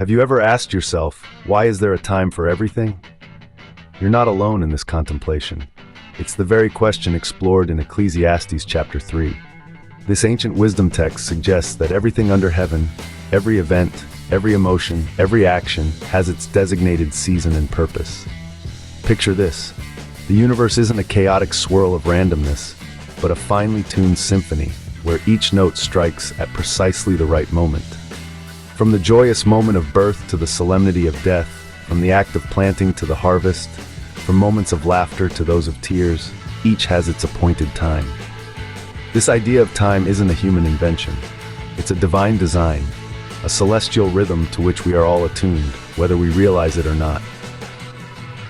Have you ever asked yourself, why is there a time for everything? You're not alone in this contemplation. It's the very question explored in Ecclesiastes chapter 3. This ancient wisdom text suggests that everything under heaven, every event, every emotion, every action has its designated season and purpose. Picture this. The universe isn't a chaotic swirl of randomness, but a finely tuned symphony where each note strikes at precisely the right moment. From the joyous moment of birth to the solemnity of death, from the act of planting to the harvest, from moments of laughter to those of tears, each has its appointed time. This idea of time isn't a human invention. It's a divine design, a celestial rhythm to which we are all attuned, whether we realize it or not.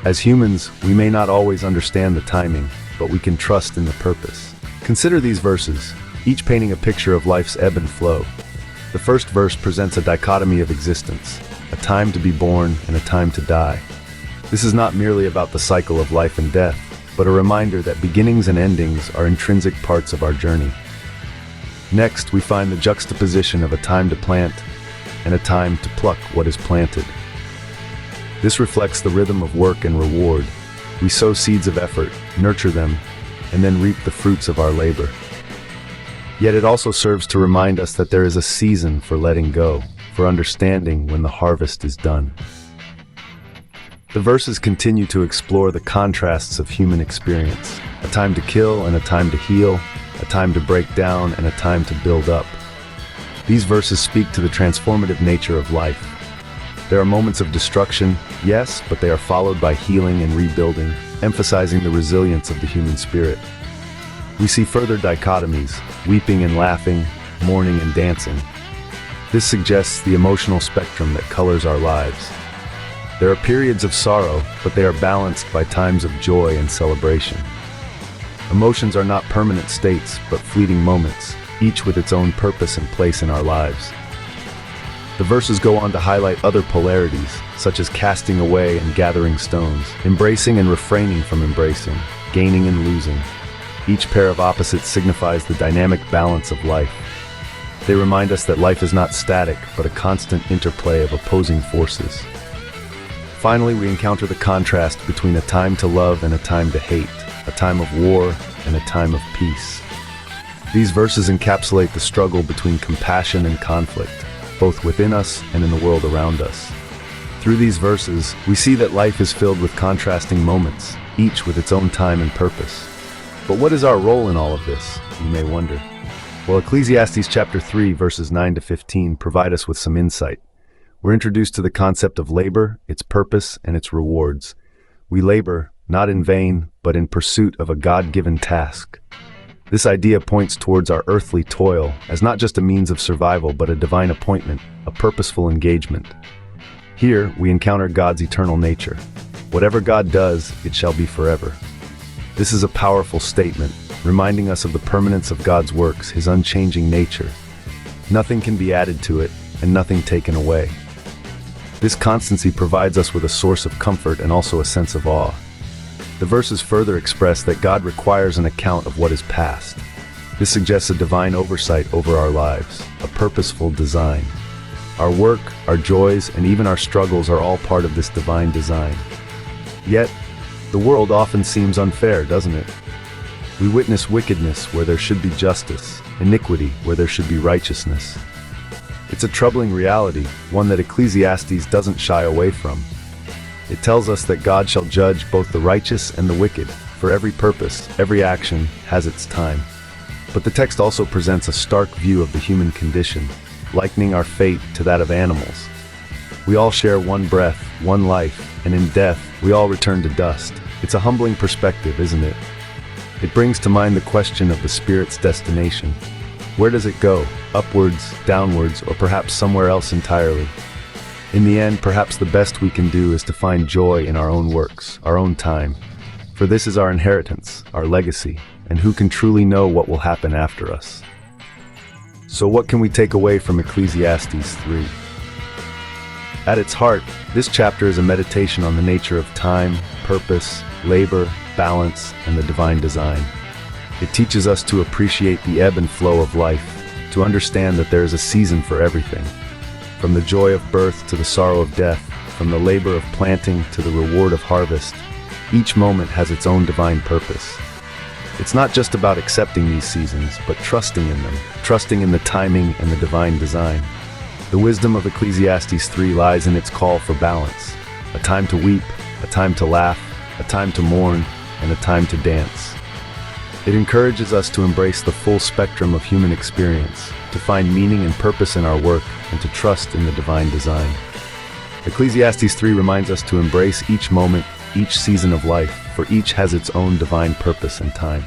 As humans, we may not always understand the timing, but we can trust in the purpose. Consider these verses, each painting a picture of life's ebb and flow. The first verse presents a dichotomy of existence, a time to be born and a time to die. This is not merely about the cycle of life and death, but a reminder that beginnings and endings are intrinsic parts of our journey. Next, we find the juxtaposition of a time to plant and a time to pluck what is planted. This reflects the rhythm of work and reward. We sow seeds of effort, nurture them, and then reap the fruits of our labor. Yet it also serves to remind us that there is a season for letting go, for understanding when the harvest is done. The verses continue to explore the contrasts of human experience, a time to kill and a time to heal, a time to break down and a time to build up. These verses speak to the transformative nature of life. There are moments of destruction, yes, but they are followed by healing and rebuilding, emphasizing the resilience of the human spirit. We see further dichotomies, weeping and laughing, mourning and dancing. This suggests the emotional spectrum that colors our lives. There are periods of sorrow, but they are balanced by times of joy and celebration. Emotions are not permanent states, but fleeting moments, each with its own purpose and place in our lives. The verses go on to highlight other polarities, such as casting away and gathering stones, embracing and refraining from embracing, gaining and losing. Each pair of opposites signifies the dynamic balance of life. They remind us that life is not static, but a constant interplay of opposing forces. Finally, we encounter the contrast between a time to love and a time to hate, a time of war and a time of peace. These verses encapsulate the struggle between compassion and conflict, both within us and in the world around us. Through these verses, we see that life is filled with contrasting moments, each with its own time and purpose. But what is our role in all of this, you may wonder? Well, Ecclesiastes chapter 3, verses 9 to 15 provide us with some insight. We're introduced to the concept of labor, its purpose, and its rewards. We labor, not in vain, but in pursuit of a God-given task. This idea points towards our earthly toil as not just a means of survival, but a divine appointment, a purposeful engagement. Here, we encounter God's eternal nature. Whatever God does, it shall be forever. This is a powerful statement, reminding us of the permanence of God's works, His unchanging nature. Nothing can be added to it, and nothing taken away. This constancy provides us with a source of comfort and also a sense of awe. The verses further express that God requires an account of what is past. This suggests a divine oversight over our lives, a purposeful design. Our work, our joys, and even our struggles are all part of this divine design. Yet, the world often seems unfair, doesn't it? We witness wickedness where there should be justice, iniquity where there should be righteousness. It's a troubling reality, one that Ecclesiastes doesn't shy away from. It tells us that God shall judge both the righteous and the wicked. For every purpose, every action has its time. But the text also presents a stark view of the human condition, likening our fate to that of animals. We all share one breath, one life, and in death, we all return to dust. It's a humbling perspective, isn't it? It brings to mind the question of the spirit's destination. Where does it go? Upwards, downwards, or perhaps somewhere else entirely? In the end, perhaps the best we can do is to find joy in our own works, our own time. For this is our inheritance, our legacy, and who can truly know what will happen after us? So what can we take away from Ecclesiastes 3? At its heart, this chapter is a meditation on the nature of time, purpose, labor, balance, and the divine design. It teaches us to appreciate the ebb and flow of life, to understand that there is a season for everything. From the joy of birth to the sorrow of death, from the labor of planting to the reward of harvest, each moment has its own divine purpose. It's not just about accepting these seasons, but trusting in them, trusting in the timing and the divine design. The wisdom of Ecclesiastes 3 lies in its call for balance, a time to weep, a time to laugh, a time to mourn, and a time to dance. It encourages us to embrace the full spectrum of human experience, to find meaning and purpose in our work, and to trust in the divine design. Ecclesiastes 3 reminds us to embrace each moment, each season of life, for each has its own divine purpose and time.